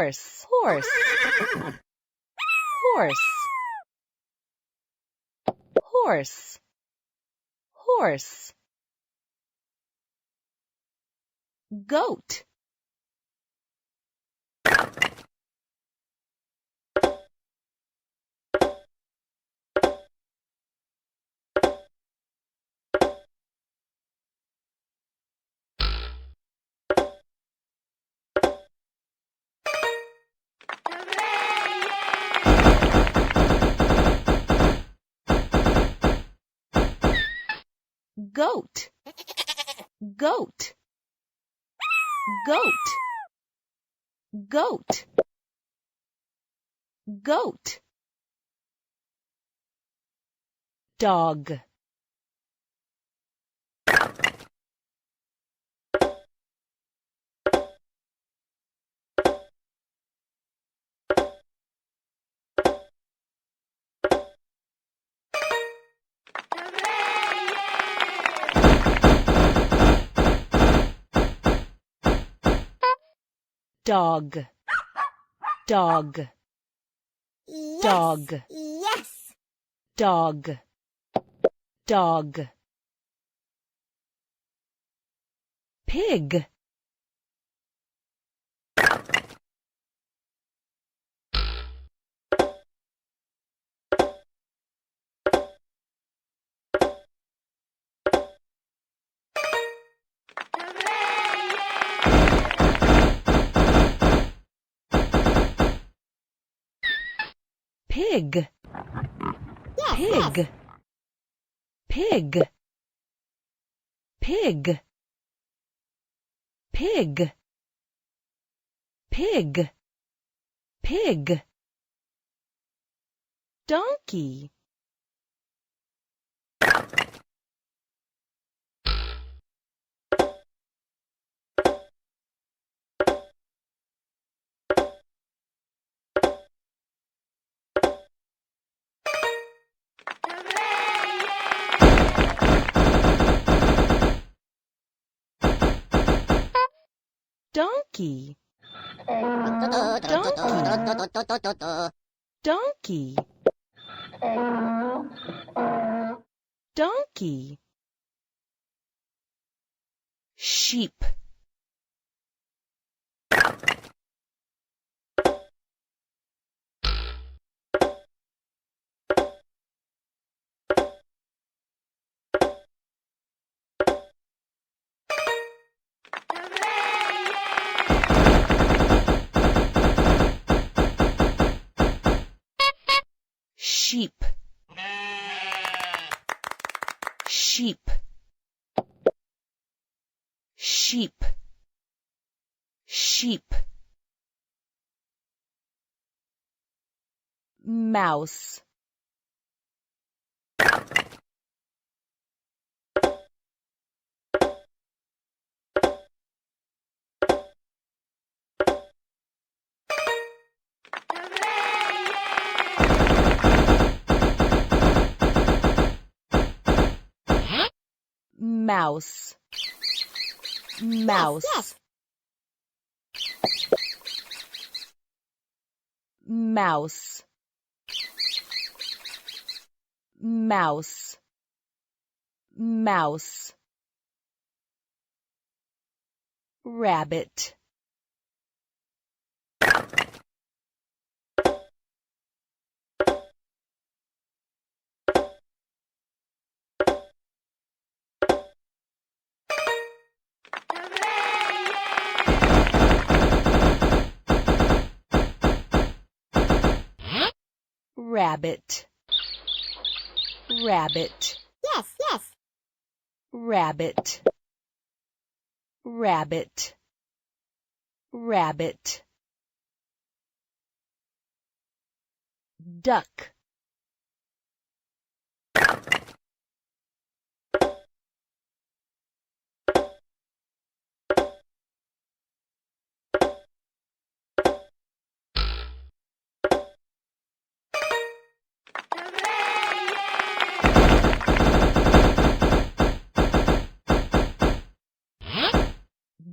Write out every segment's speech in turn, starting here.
horse, horse, horse, horse, horse. Goat, goat, goat, goat, goat, goat. Dog, dog, dog, Yes. dog, Yes. dog, dog. Pig, pig, Yes. pig, Yes. pig, pig, pig, pig, pig. Donkey, donkey, donkey, donkey. Sheep, sheep, sheep, sheep, sheep. Mouse, mouse, mouse, Yes. mouse, mouse, mouse. Rabbit, rabbit, rabbit, Yes. Yes. rabbit, rabbit, rabbit. Duck,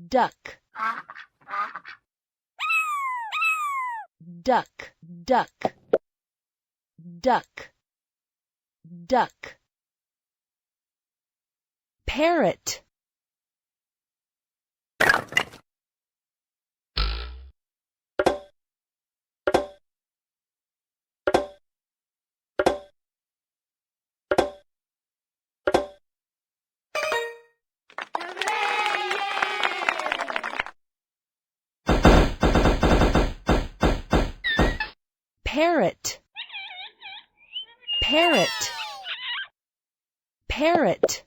duck, duck, duck, duck, duck. Parrot, parrot, parrot, parrot.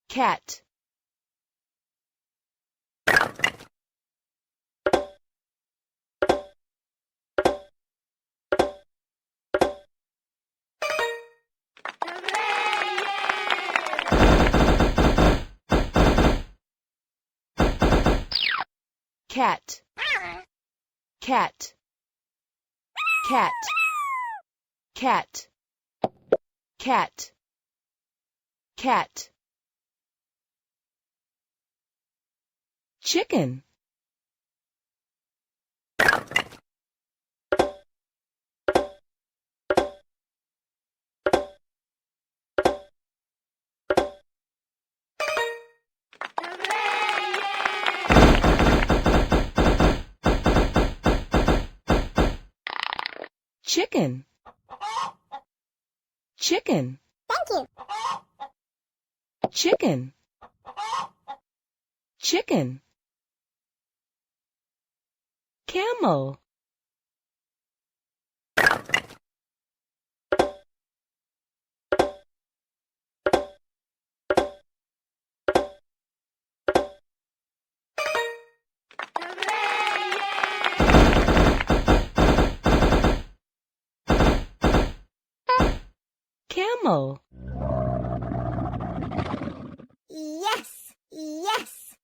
Cat, cat, cat, cat, cat, cat, cat. Chicken, chicken, chicken, Thank you. chicken, chicken. Camel, camel, Yes, yes.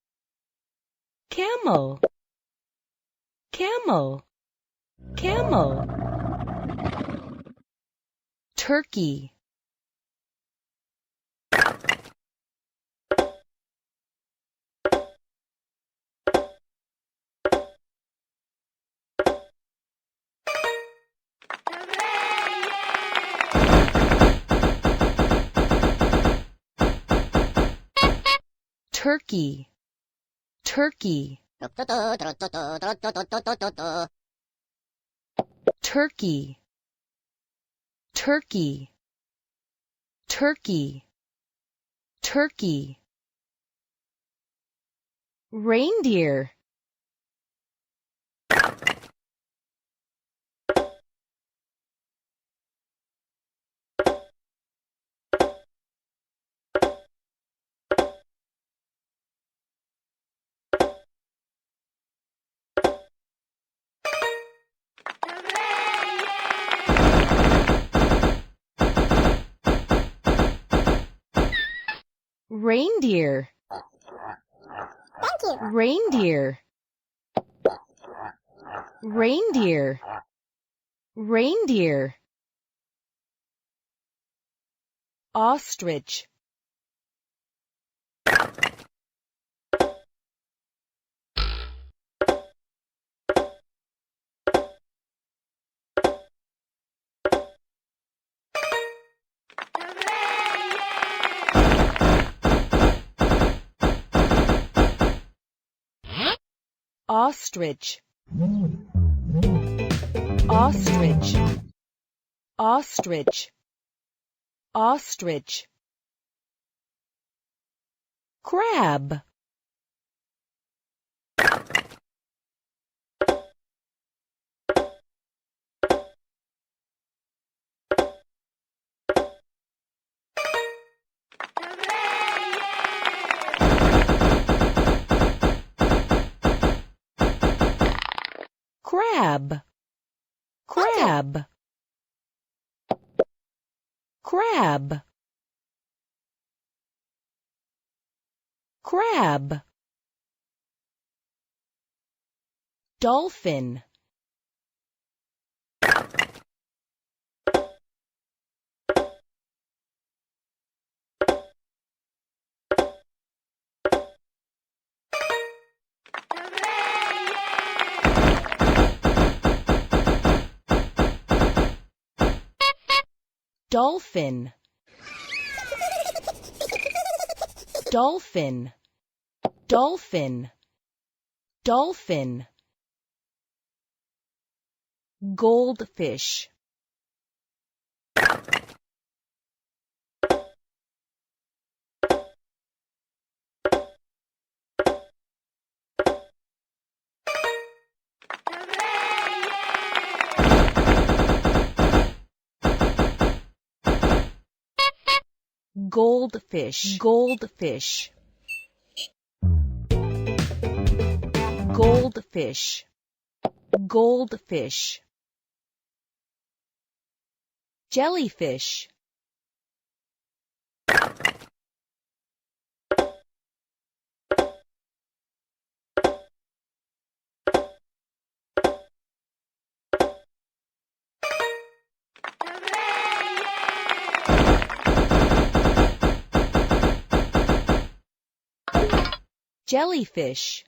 camel, camel, camel. Turkey, turkey, turkey, turkey, turkey, turkey, turkey. Reindeer, reindeer, Thank you. reindeer, reindeer, reindeer. Ostrich, ostrich, ostrich, ostrich, ostrich. Crab, crab, crab, crab, crab. Dolphin, dolphin, dolphin, dolphin, dolphin. Goldfish, goldfish, goldfish, goldfish, goldfish. Jellyfish, jellyfish,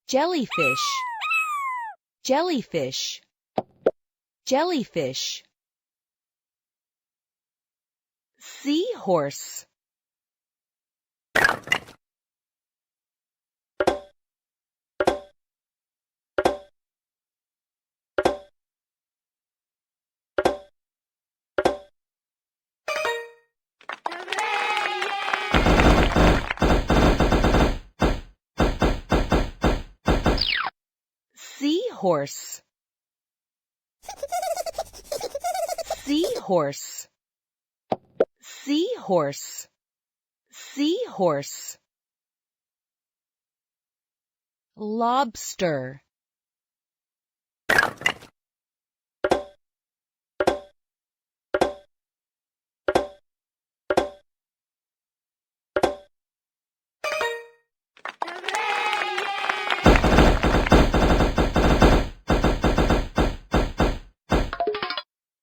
jellyfish, jellyfish, jellyfish. Seahorse, seahorse, seahorse, seahorse, seahorse. Lobster,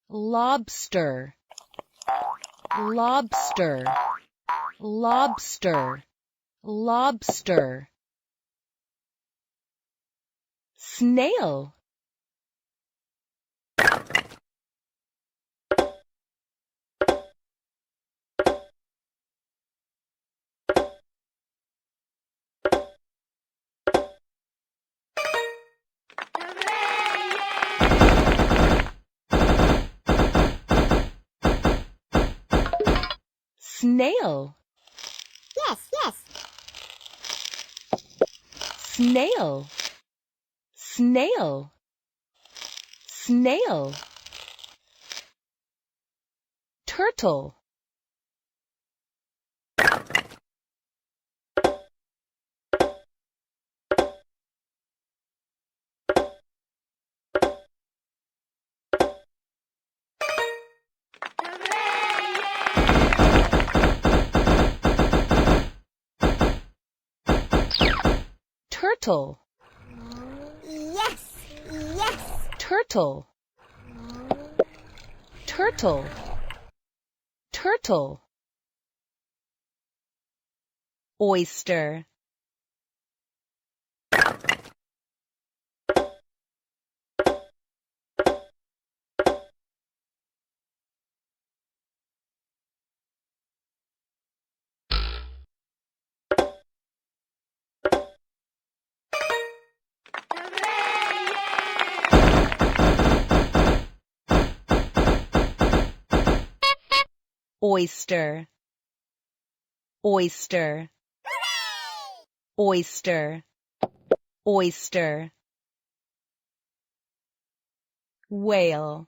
lobster, lobster, lobster, lobster. Snail, snail, Yes, yes. snail, snail, snail. Turtle, turtle, Yes, yes. turtle, turtle, turtle. Oyster, oyster, oyster, oyster, oyster. Whale,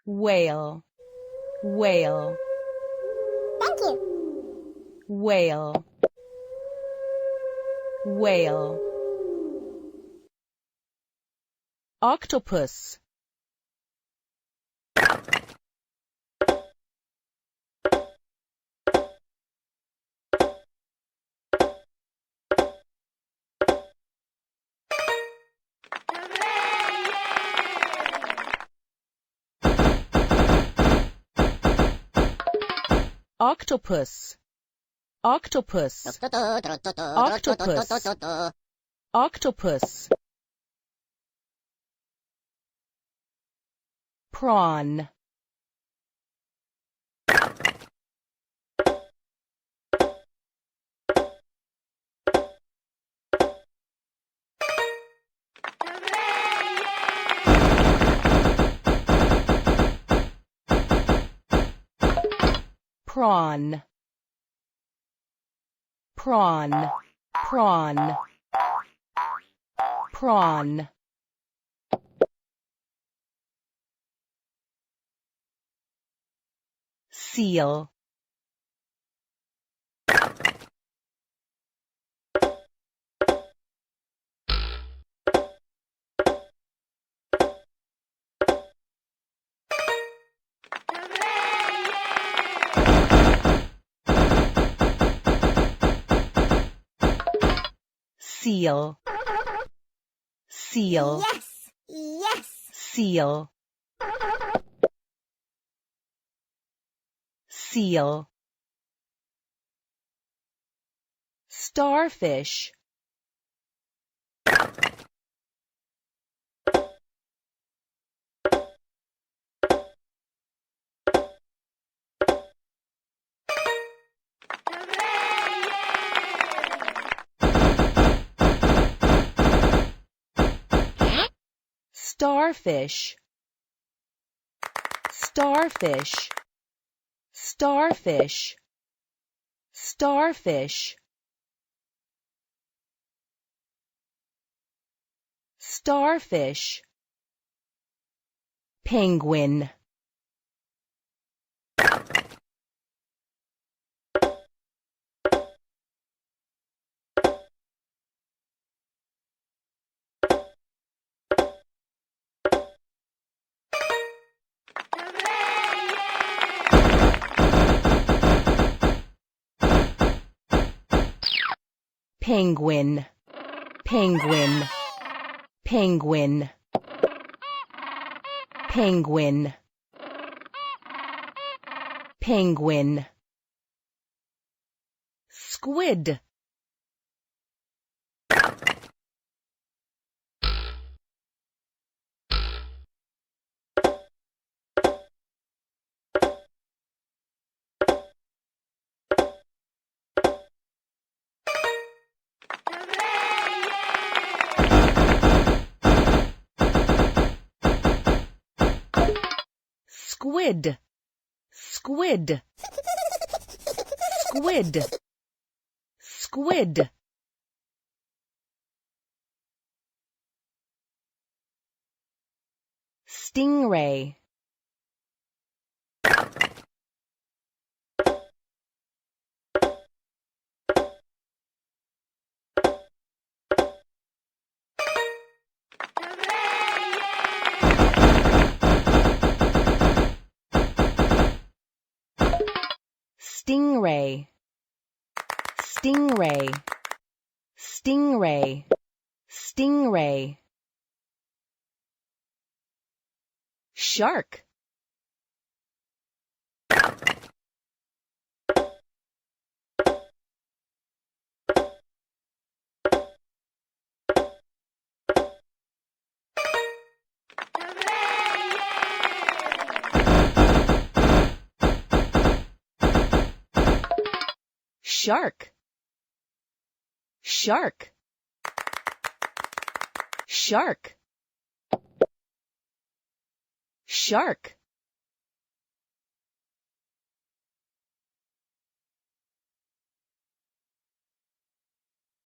whale, whale, Thank you. whale, whale. Octopus, octopus, octopus, octopus, octopus. Prawn, prawn, prawn, prawn, prawn. Seal, seal, seal, Yes, yes. seal, seal. Starfish, starfish, starfish, starfish, starfish, starfish. Penguin, penguin, penguin, penguin, penguin, penguin. Squid, squid, squid, squid, squid. Stingray, stingray, stingray, stingray, stingray. Shark, shark, shark, shark, shark.